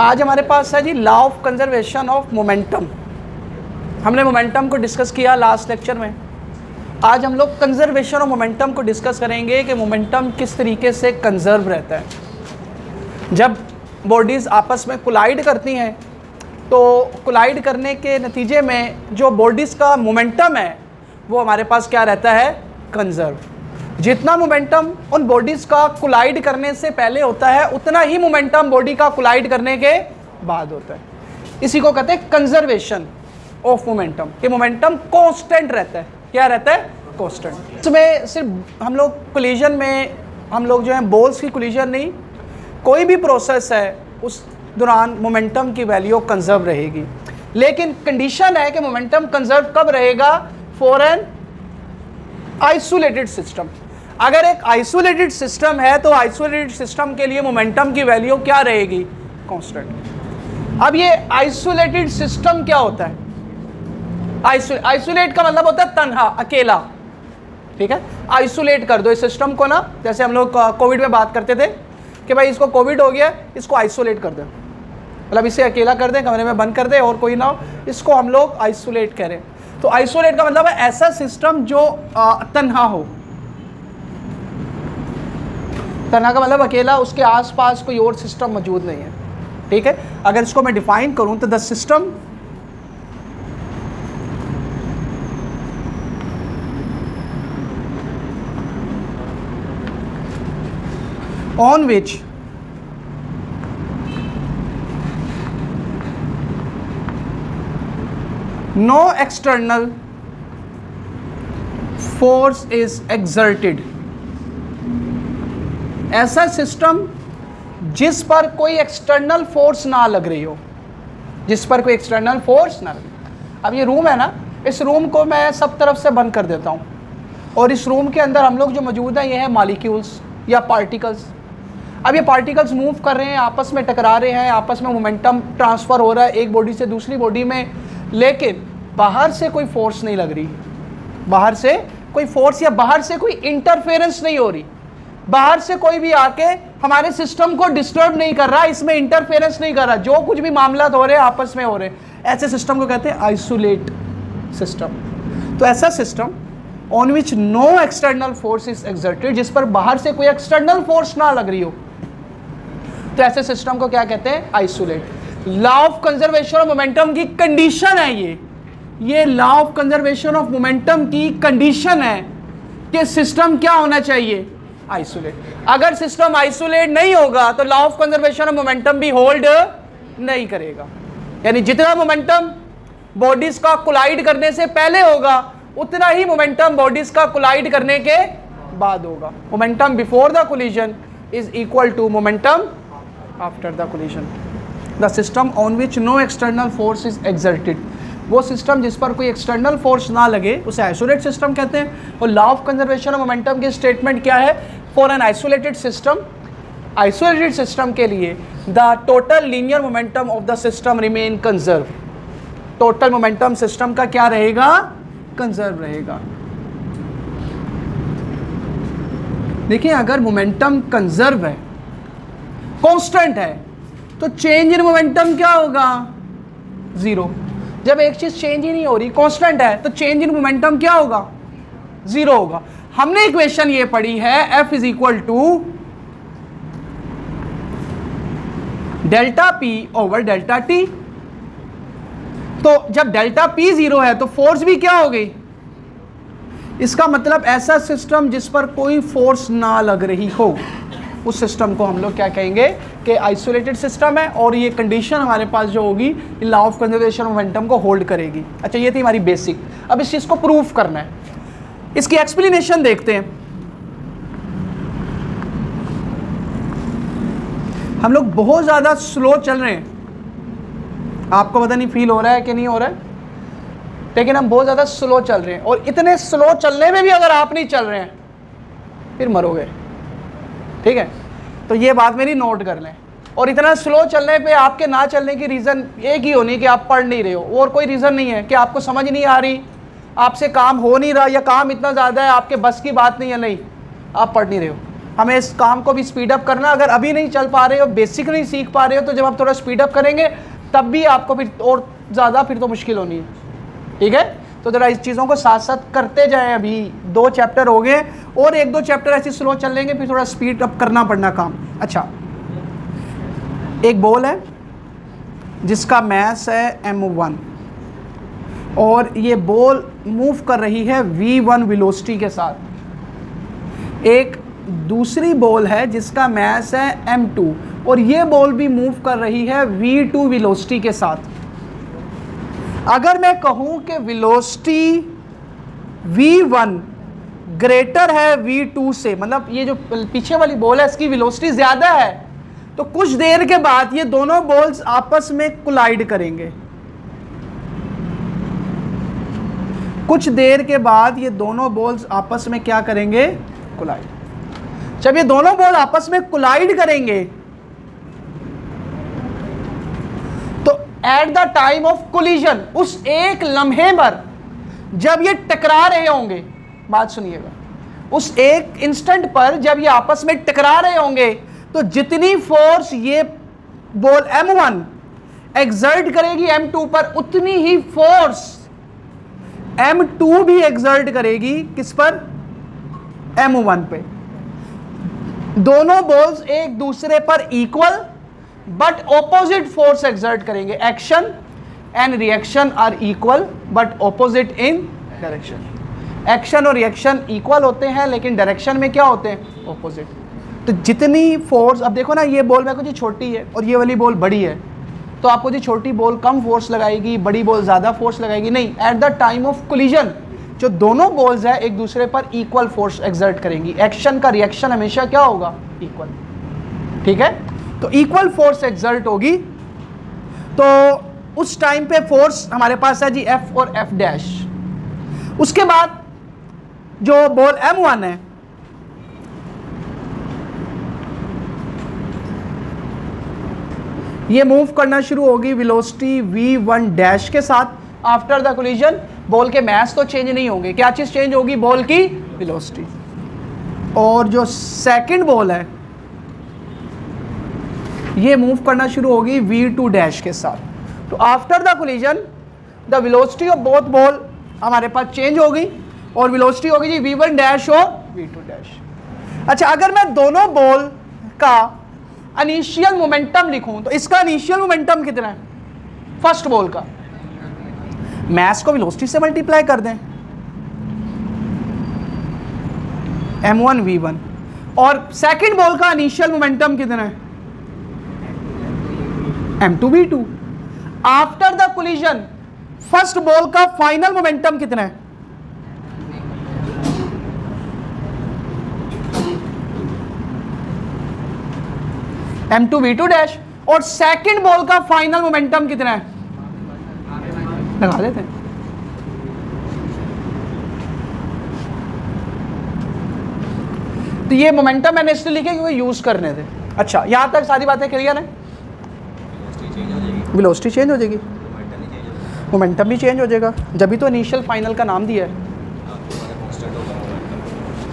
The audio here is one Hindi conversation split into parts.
आज हमारे पास है जी law of conservation of momentum. हमने मोमेंटम को डिस्कस किया लास्ट लेक्चर में। आज हम लोग कंजर्वेशन ऑफ मोमेंटम को डिस्कस करेंगे कि मोमेंटम किस तरीके से कंजर्व रहता है। जब बॉडीज़ आपस में कोलाइड करती हैं तो कोलाइड करने के नतीजे में जो बॉडीज़ का मोमेंटम है वो हमारे पास क्या रहता है, कंजर्व। जितना मोमेंटम उन बॉडीज़ का कोलाइड करने से पहले होता है उतना ही मोमेंटम बॉडी का कोलाइड करने के बाद होता है। इसी को कहते हैं कंजर्वेशन ऑफ मोमेंटम, कि मोमेंटम कांस्टेंट रहता है। क्या रहता है? कांस्टेंट। इसमें सिर्फ हम लोग कोलिजन में हम लोग जो है बॉल्स की कोलिजन नहीं, कोई भी प्रोसेस है उस दौरान मोमेंटम की वैल्यू कंजर्व रहेगी। लेकिन कंडीशन है कि मोमेंटम कंजर्व कब रहेगा? For an isolated system. अगर एक आइसोलेटेड सिस्टम है तो आइसोलेटेड सिस्टम के लिए मोमेंटम की वैल्यू क्या रहेगी? कांस्टेंट। अब ये आइसोलेटेड सिस्टम क्या होता है? आइसोलेट का मतलब होता है तन्हा, अकेला। ठीक है, आइसोलेट कर दो इस सिस्टम को ना। जैसे हम लोग कोविड में बात करते थे कि भाई इसको कोविड हो गया, इसको आइसोलेट कर दो, मतलब इसे अकेला कर दें, कमरे में बंद कर दें और कोई ना हो, इसको हम लोग आइसोलेट करें। तो आइसोलेट का मतलब है ऐसा सिस्टम जो तन्हा हो। तन्हा का मतलब अकेला, उसके आसपास कोई और सिस्टम मौजूद नहीं है। ठीक है, अगर इसको मैं डिफाइन करूं तो the system on which no external force is exerted। ऐसा सिस्टम जिस पर कोई एक्सटर्नल फोर्स ना लग रही हो, जिस पर कोई एक्सटर्नल फोर्स ना लगे। अब ये रूम है ना, इस रूम को मैं सब तरफ से बंद कर देता हूँ और इस रूम के अंदर हम लोग जो मौजूद हैं ये है मॉलिक्यूल्स या पार्टिकल्स। अब ये पार्टिकल्स मूव कर रहे हैं, आपस में टकरा रहे हैं, आपस में मोमेंटम ट्रांसफ़र हो रहा है एक बॉडी से दूसरी बॉडी में, लेकिन बाहर से कोई फोर्स नहीं लग रही, बाहर से कोई फोर्स या बाहर से कोई इंटरफेरेंस नहीं हो रही, बाहर से कोई भी आके हमारे सिस्टम को डिस्टर्ब नहीं कर रहा, इसमें इंटरफेरेंस नहीं कर रहा, जो कुछ भी मामला हो रहे हैं आपस में हो रहे हैं। ऐसे सिस्टम को कहते हैं आइसोलेट सिस्टम। तो ऐसा system on which no external force is exerted, जिस पर बाहर से कोई एक्सटर्नल फोर्स ना लग रही हो, तो ऐसे सिस्टम को क्या कहते हैं? Isolate. Law of conservation of momentum की कंडीशन है ये law of conservation of momentum की कंडीशन है कि सिस्टम क्या होना चाहिए? आइसोलेट। अगर सिस्टम आइसोलेट नहीं होगा तो law of conservation of momentum भी होल्ड नहीं करेगा। यानी जितना मोमेंटम बॉडीज का कोलाइड करने से पहले होगा उतना ही मोमेंटम बॉडीज का कोलाइड करने के बाद होगा। Momentum before the collision is equal to momentum after the collision. The system on which no external force is exerted, वो सिस्टम जिस पर कोई एक्सटर्नल फोर्स ना लगे उसे आइसोलेट सिस्टम कहते हैं। और law of conservation of momentum की स्टेटमेंट क्या है? For an isolated system, isolated system के लिए the total linear momentum of the system remain conserve. Total momentum system का क्या रहेगा? कंजर्व रहेगा। देखिए, अगर मोमेंटम कंजर्व है, कांस्टेंट है, तो चेंज इन मोमेंटम क्या होगा? जीरो। जब एक चीज चेंज ही नहीं हो रही, कांस्टेंट है, तो चेंज इन मोमेंटम क्या होगा? जीरो होगा। हमने इक्वेशन ये पढ़ी है F is equal to delta P over delta T। तो जब डेल्टा P जीरो है तो फोर्स भी क्या हो गई? इसका मतलब ऐसा सिस्टम जिस पर कोई फोर्स ना लग रही हो, उस सिस्टम को हम लोग क्या कहेंगे कि आइसोलेटेड सिस्टम है। और ये कंडीशन हमारे पास जो होगी law of conservation of momentum को होल्ड करेगी। अच्छा, ये थी हमारी बेसिक। अब इस चीज़ को प्रूफ करना है, इसकी एक्सप्लेनेशन देखते हैं। हम लोग बहुत ज़्यादा स्लो चल रहे हैं, आपको पता नहीं फील हो रहा है कि नहीं हो रहा है, लेकिन हम बहुत ज़्यादा स्लो चल रहे हैं। और इतने स्लो चलने में भी अगर आप नहीं चल रहे हैं फिर मरोगे। ठीक है, तो ये बात मेरी नोट कर लें। और इतना स्लो चलने पे आपके ना चलने की रीज़न एक ही होनी कि आप पढ़ नहीं रहे हो, और कोई रीज़न नहीं है कि आपको समझ नहीं आ रही, आपसे काम हो नहीं रहा, या काम इतना ज़्यादा है आपके बस की बात नहीं है, नहीं, आप पढ़ नहीं रहे हो। हमें इस काम को भी स्पीड अप करना। अगर अभी नहीं चल पा रहे हो, बेसिक नहीं सीख पा रहे हो, तो जब आप थोड़ा स्पीड अप करेंगे तब भी आपको फिर और ज़्यादा फिर तो मुश्किल होनी है। ठीक है, तो ज़रा इस चीज़ों को साथ साथ करते जाएं। अभी 2 चैप्टर हो गए और 1-2 चैप्टर ऐसे स्लो चल लेंगे, फिर थोड़ा स्पीड अप करना पड़ना काम। अच्छा, एक बॉल है जिसका मास है m1 और ये बॉल मूव कर रही है v1 वेलोसिटी के साथ। एक दूसरी बॉल है जिसका मास है m2 और ये बॉल भी मूव कर रही है v2 वेलोसिटी के साथ। अगर मैं कहूं कि वेलोसिटी v1 ग्रेटर है v2 से, मतलब ये जो पीछे वाली बॉल है इसकी वेलोसिटी ज़्यादा है, तो कुछ देर के बाद ये दोनों बॉल्स आपस में कोलाइड करेंगे। कुछ देर के बाद ये दोनों बॉल्स आपस में क्या करेंगे? कोलाइड। जब ये दोनों बॉल आपस में कोलाइड करेंगे तो at the time of collision, उस एक लम्हे पर जब ये टकरा रहे होंगे, बात सुनिएगा, उस एक इंस्टेंट पर जब ये आपस में टकरा रहे होंगे तो जितनी फोर्स ये बॉल m1 एक्सर्ट करेगी m2 पर, उतनी ही फोर्स m2 भी एक्सर्ट करेगी किस पर? m1 पे। दोनों बॉल्स एक दूसरे पर equal but opposite force exert करेंगे। Action and reaction are equal but opposite in direction. Action और रिएक्शन इक्वल होते हैं लेकिन डायरेक्शन में क्या होते हैं? ऑपोजिट। तो जितनी फोर्स, अब देखो ना, ये बॉल मेरे को जी छोटी है और ये वाली बॉल बड़ी है, तो आपको जी छोटी बॉल कम फोर्स लगाएगी, बड़ी बॉल ज़्यादा फोर्स लगाएगी? नहीं, at the time of collision जो दोनों बॉल्स है एक दूसरे पर इक्वल फोर्स एक्सर्ट करेंगी। एक्शन का रिएक्शन हमेशा क्या होगा? इक्वल। ठीक है, तो इक्वल फोर्स एक्सर्ट होगी, तो उस टाइम पे फोर्स हमारे पास है जी F और F डैश। उसके बाद जो बॉल m1 है, ये मूव करना शुरू होगी वेलोसिटी v1 डैश के साथ। आफ्टर द कोलिजन बॉल के मास तो चेंज नहीं होंगे, क्या चीज़ चेंज होगी? बॉल की वेलोसिटी। और जो सेकंड बॉल है ये मूव करना शुरू होगी v2 डैश के साथ। तो after the collision the velocity of both ball हमारे पास चेंज होगी और वेलोसिटी होगी जी v1 डैश और v2 डैश। अच्छा, अगर मैं दोनों बॉल का इनिशियल मोमेंटम लिखूं तो इसका इनिशियल मोमेंटम कितना है? फर्स्ट बॉल का मास को वेलोसिटी से मल्टीप्लाई कर दें, m1 v1, और सेकंड बॉल का इनिशियल मोमेंटम कितना है? m2 v2। After the collision first ball का फाइनल मोमेंटम कितना है? m2 v2 dash. और सेकंड बॉल का फाइनल मोमेंटम कितना है? लगा देते हैं। तो ये मोमेंटम मैंने इसलिए लिखे क्योंकि यूज करने थे। अच्छा, यहां तक सारी बातें क्लियर है? वेलोसिटी चेंज हो जाएगी, मोमेंटम भी चेंज हो जाएगा, जब भी तो इनिशियल फाइनल का नाम दिया है।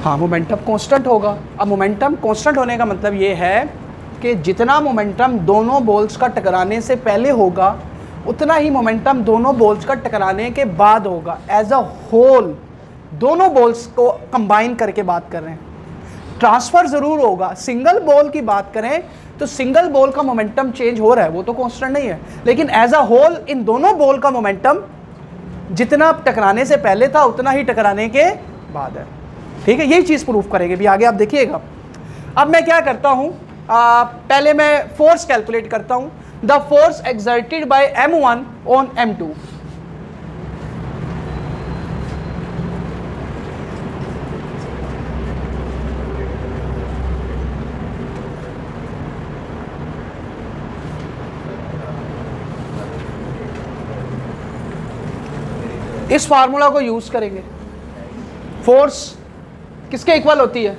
हाँ, मोमेंटम कांस्टेंट होगा। अब मोमेंटम कांस्टेंट होने का मतलब ये है कि जितना मोमेंटम दोनों बॉल्स का टकराने से पहले होगा उतना ही मोमेंटम दोनों बॉल्स का टकराने के बाद होगा। एज अ होल दोनों बॉल्स को कंबाइन करके बात कर रहे हैं। ट्रांसफ़र ज़रूर होगा। सिंगल बॉल की बात करें तो सिंगल बॉल का मोमेंटम चेंज हो रहा है, वो तो कांस्टेंट नहीं है, लेकिन एज अ होल इन दोनों बॉल का मोमेंटम जितना टकराने से पहले था उतना ही टकराने के बाद है। ठीक है, यही चीज़ प्रूफ करेंगे भी आगे, आप देखिएगा। अब मैं क्या करता हूँ, पहले मैं फोर्स कैलकुलेट करता हूँ। The force exerted by m1 on m2। इस फार्मूला को यूज करेंगे। फोर्स किसके इक्वल होती है?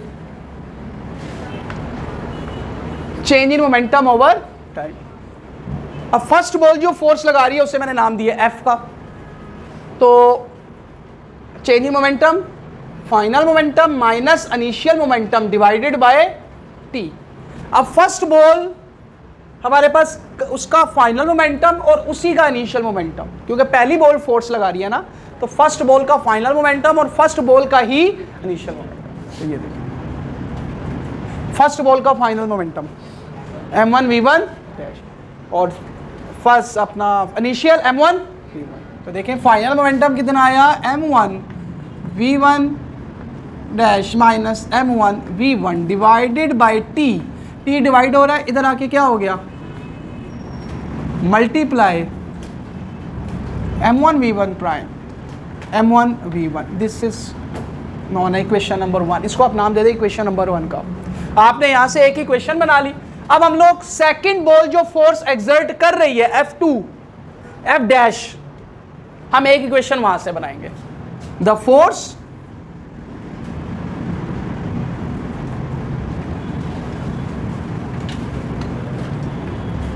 Change in momentum over time. अब फर्स्ट बॉल जो फोर्स लगा रही है उसे मैंने नाम दिया F का, तो change in momentum final momentum minus initial momentum divided by T. अब फर्स्ट बॉल हमारे पास उसका फाइनल मोमेंटम और उसी का इनिशियल मोमेंटम, क्योंकि पहली बॉल फोर्स लगा रही है ना, तो फर्स्ट बॉल का फाइनल मोमेंटम और फर्स्ट बॉल का ही इनिशियल मोमेंटम। तो ये देखिए फर्स्ट बॉल का फाइनल मोमेंटम m1 v1 और फर्स्ट अपना इनिशियल m1 v1। तो देखें फाइनल मोमेंटम कितना आया, m1 v1 dash minus m1 v1 divided by t। t divide हो रहा है, इधर आके क्या हो गया, multiply m1 v1 prime m1 v1। This is non equation number 1। इसको आप नाम दे दें इक्वेशन नंबर 1 का। आपने यहां से एक इक्वेशन बना ली। अब हम लोग सेकंड बॉल जो फोर्स एक्सर्ट कर रही है F2 F डैश, हम एक इक्वेशन वहां से बनाएंगे। The force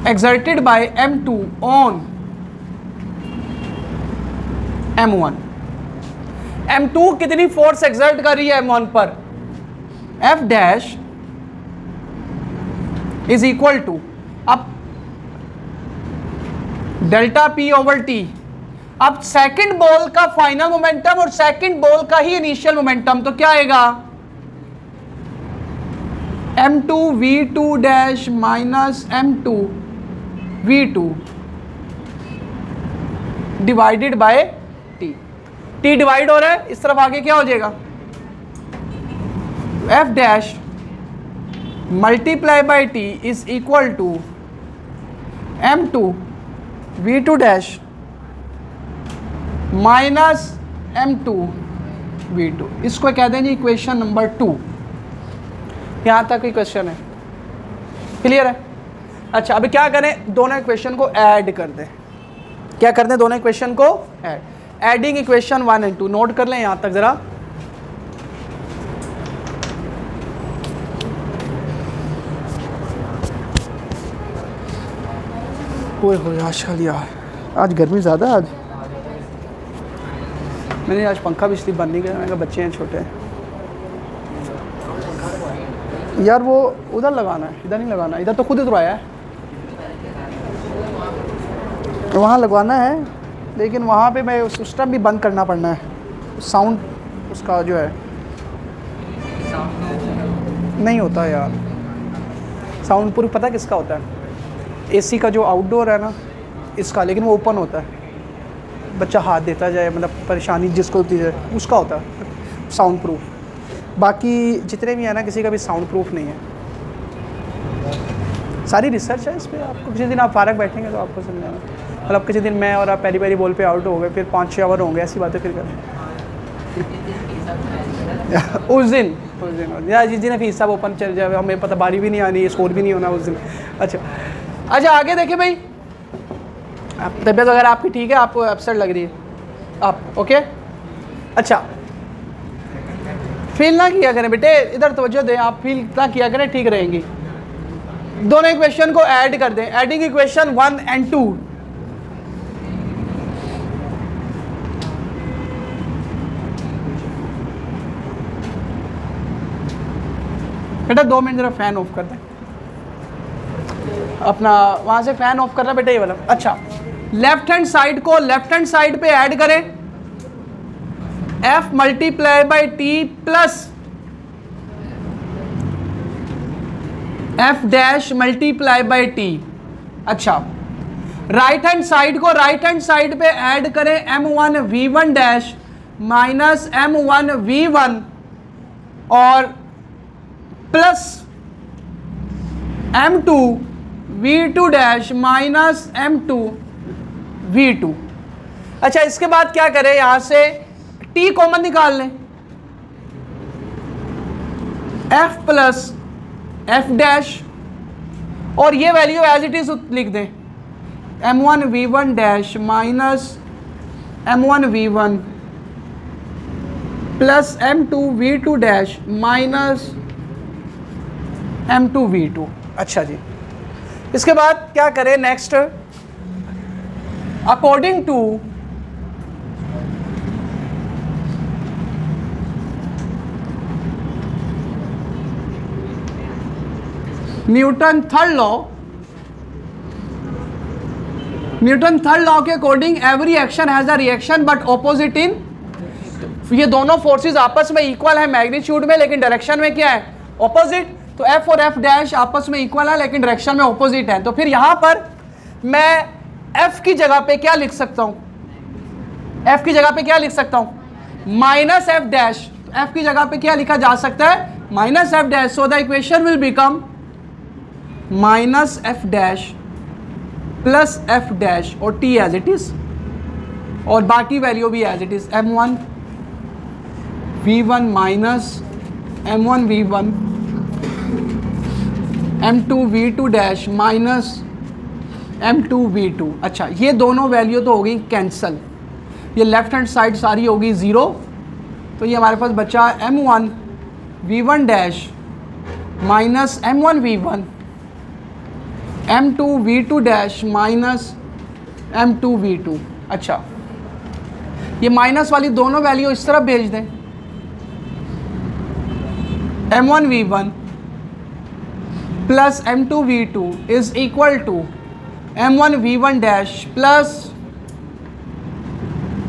exerted by M2 on M1। M2 कितनी फोर्स एक्सर्ट कर रही है M1 पर, F dash is equal to, अब डेल्टा P ओवर T। अब सेकंड बॉल का फाइनल मोमेंटम और सेकंड बॉल का ही इनिशियल मोमेंटम, तो क्या आएगा, M2 V2 dash minus M2 V2 divided by T। T divide हो रहा है, इस तरफ आगे क्या हो जाएगा, F dash multiply by T is equal to M2 V2 dash minus M2 V2। इसको कह देंगे इक्वेशन नंबर 2। यहां तक ही क्वेश्चन है, क्लियर है। अच्छा, अभी क्या करें, दोनों इक्वेशन को ऐड कर दें। क्या कर दें, दोनों इक्वेशन को add. Adding equation 1 and 2 note कर लें यहां तक जरा। ओए हो आजकल यार, आज गर्मी ज़्यादा। आज मैंने आज पंखा भी इसलिए बंद नहीं किया, मैंने कहा बच्चे हैं छोटे यार, वो उधर लगाना है, इधर नहीं लगाना, इधर तो खुद उतराया है, वहाँ लगवाना है, लेकिन वहाँ पे मैं उस टाइम भी बंद करना पड़ना है, साउंड उसका जो है नहीं होता यार। साउंड प्रूफ पता है किसका होता है, एसी का जो आउटडोर है ना इसका, लेकिन वो ओपन होता है, बच्चा हाथ देता जाए, मतलब परेशानी जिसको होती है उसका होता है साउंड प्रूफ। बाकी जितने भी है ना, किसी का भी साउंड प्रूफ नहीं है। सारी रिसर्च है इस पर, आपको किसी दिन आप फारग बैठेंगे तो आपको समझाना। मतलब किसी दिन मैं और आप पहली पहली बॉल पे आउट हो गए, फिर 5-6 ओवर होंगे, ऐसी बातें फिर करें उस दिन यार जिस दिन फीस साहब ओपन चल जाए, हमें पता बारी भी नहीं आनी, स्कोर भी नहीं होना उस दिन। अच्छा आगे देखिए भाई, तबीयत वगैरह आपकी ठीक है, आपको अपसेट लग रही है आप, ओके। अच्छा फील ना किया करें बेटे, इधर तवज्जो दें, आप फील ना किया करें, ठीक रहेंगी। दोनों इक्वेशन को ऐड कर दें, एडिंग इक्वेशन 1 एंड 2। बेटा 2 मिनट जरा फैन ऑफ कर दें अपना, वहां से फैन ऑफ करना बेटा, ये वाला। अच्छा, लेफ्ट हैंड साइड को लेफ्ट हैंड साइड पे ऐड करें, F multiply by T plus F dash multiply by T। अच्छा, राइट हैंड साइड को राइट हैंड साइड पे ऐड करें, M1 V1 dash minus M1 V1 और plus M2 V2 dash minus M2 V2। अच्छा, इसके बाद क्या करें, यहां से T कॉमन निकाल लें, F प्लस F डैश और ये वैल्यू एज इट इज लिख दें, M1 V1 dash minus M1 V1 plus M2 V2 dash minus M2 V2। अच्छा जी, इसके बाद क्या करें नेक्स्ट, न्यूटन थर्ड लॉ के according every action has a reaction but opposite इन, ये दोनों फोर्सेस आपस में इक्वल है मैग्नीट्यूड में, लेकिन डायरेक्शन में क्या है, ऑपोजिट। तो एफ और एफ डैश आपस में इक्वल है लेकिन डायरेक्शन में ऑपोजिट है। तो फिर यहां पर मैं एफ की जगह पे क्या लिख सकता हूं, एफ की जगह पे क्या लिख सकता हूं, माइनस एफ डैश। एफ की जगह पे क्या लिखा जा सकता है, minus F dash. So the equation will become minus F dash plus F dash और टी एज इट इज, और बाकी वैल्यू भी as it is, m1 v1 minus m1 v1 m2 v2 dash minus m2 v2। अच्छा, ये दोनों वैल्यू तो हो गई कैंसल, ये लेफ्ट हैंड साइड सारी होगी ज़ीरो, तो ये हमारे पास बचा m1 v1 dash minus m1 v1 m2 v2 dash minus m2 v2। अच्छा, ये माइनस वाली दोनों वैल्यू इस तरफ भेज दें, m1 v1 plus m2 v2 is equal to m1 v1 dash plus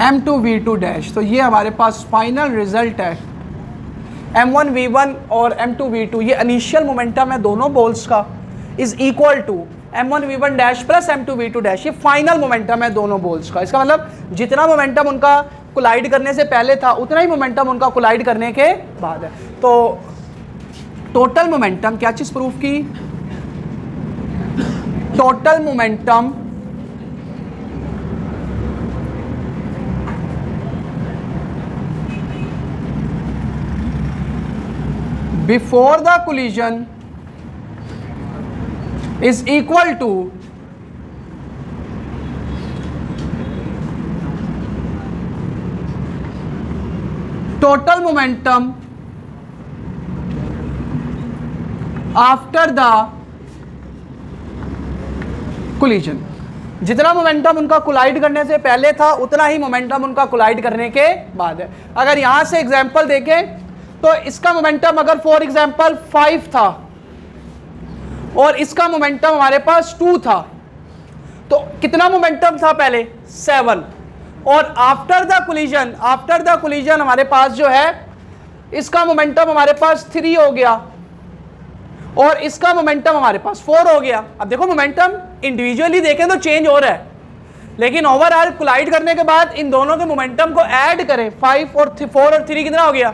m2 v2 dash. तो ये हमारे पास फाइनल रिजल्ट है, m1 v1 और m2 v2 ये इनिशियल मोमेंटम है दोनों बॉल्स का, is equal to m1 v1 dash plus m2 v2 dash, ये फाइनल मोमेंटम है दोनों बॉल्स का। इसका मतलब जितना मोमेंटम उनका कोलाइड करने से पहले था उतना ही मोमेंटम उनका कोलाइड करने के बाद है। तो टोटल मोमेंटम क्या चीज प्रूफ की, total momentum before the collision is equal to total momentum after the collision। जितना मोमेंटम उनका कोलाइड करने से पहले था उतना ही मोमेंटम उनका कोलाइड करने के बाद है। अगर यहां से एग्जांपल देखें तो इसका मोमेंटम अगर फॉर एग्जांपल 5 था और इसका मोमेंटम हमारे पास 2 था, तो कितना मोमेंटम था पहले, 7, और आफ्टर द कोलिजन हमारे पास जो है इसका मोमेंटम हमारे पास 3 हो गया और इसका मोमेंटम हमारे पास 4 हो गया। अब देखो मोमेंटम इंडिविजुअली देखें तो चेंज हो रहा है, लेकिन ओवरऑल कोलाइड करने के बाद इन दोनों के मोमेंटम को ऐड करें, 5 और 4 और 3 कितना हो गया,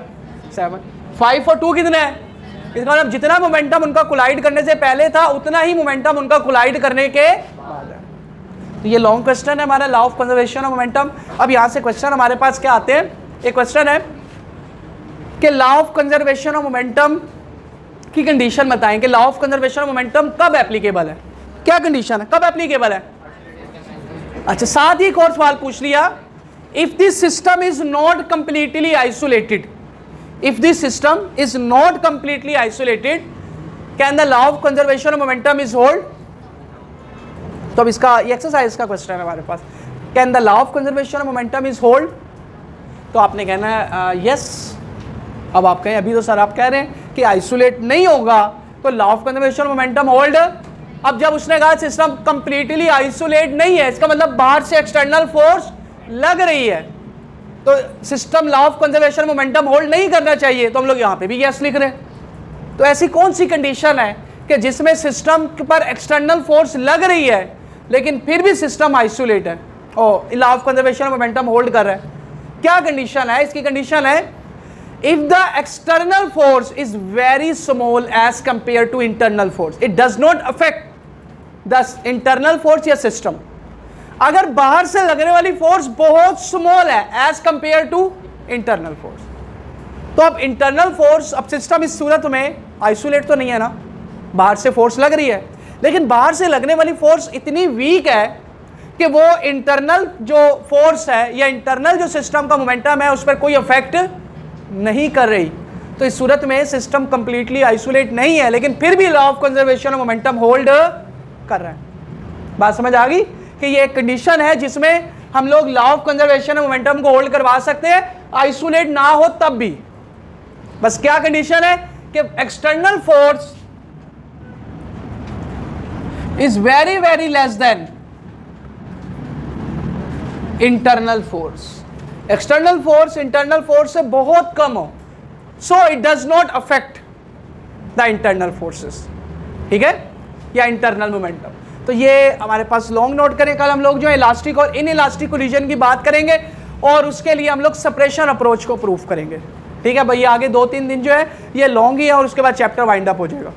7, 5 और 2 कितना है, इसका मतलब जितना मोमेंटम उनका कोलाइड करने से पहले था उतना ही मोमेंटम उनका कोलाइड करने के बाद है। तो ये लॉन्ग क्वेश्चन है हमारा, law of conservation of momentum. अब यहां से क्वेश्चन हमारे पास क्या आते हैं, एक क्वेश्चन है कि law of conservation of momentum की कंडीशन बताएं कि law of conservation of momentum कब एप्लीकेबल है, क्या कंडीशन है, कब एप्लीकेबल है। अच्छा, साथ ही एक और सवाल पूछ लिया, if this system is not completely isolated, if this system is not completely isolated can the law of conservation of momentum is hold। तो अब इसका ये एक्सरसाइज का क्वेश्चन है हमारे पास, can the law of conservation of momentum is hold। तो आपने कहना है यस। अब आप कहें अभी तो सर आप कह रहे हैं कि आइसोलेट नहीं होगा तो law of conservation momentum hold. अब जब उसने कहा सिस्टम कंप्लीटली आइसोलेट नहीं है, इसका मतलब बाहर से एक्सटर्नल फोर्स लग रही है, तो system law of conservation momentum hold नहीं करना चाहिए, तो हम लोग यहाँ पे भी यस लिख रहे हैं। तो ऐसी कौन सी कंडीशन है कि जिसमें सिस्टम पर एक्सटर्नल फोर्स लग रही है लेकिन फिर भी सिस्टम आइसोलेट है और law of conservation momentum hold कर रहा है, क्या कंडीशन है, इसकी कंडीशन है if the external force is very small as compare to internal force, it does not affect the internal force या सिस्टम। अगर बाहर से लगने वाली फोर्स बहुत स्मॉल है as compare to internal force, तो अब इंटरनल फोर्स, अब सिस्टम इस सूरत में आइसोलेट तो नहीं है ना, बाहर से फोर्स लग रही है, लेकिन बाहर से लगने वाली फोर्स इतनी वीक है कि वो इंटरनल जो फोर्स है या इंटरनल जो सिस्टम का मोमेंटम है उस पर कोई इफेक्ट नहीं कर रही। तो इस सूरत में सिस्टम कंप्लीटली आइसोलेट नहीं है लेकिन फिर भी law of conservation of momentum hold कर रहा है। बात समझ आ गई कि ये एक कंडीशन है जिसमें हम लोग law of conservation of momentum को होल्ड करवा सकते हैं, आइसोलेट ना हो तब भी। बस क्या कंडीशन है कि external force is very very less than internal force. External force internal force से बहुत कम हो, so it does not affect the internal forces, ठीक है, या इंटरनल मोमेंटम। तो ये हमारे पास लॉन्ग नोट करें। कल हम लोग जो है इलास्टिक और इन इलास्टिक कोलिजन की बात करेंगे और उसके लिए हम लोग सेपरेशन अप्रोच को प्रूव करेंगे, ठीक है भाई। आगे 2-3 दिन जो है ये लॉन्ग ही है और उसके बाद चैप्टर वाइंड अप हो जाएगा।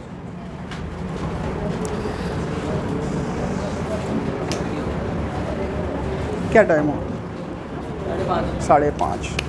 क्या टाइम हो? 5:30।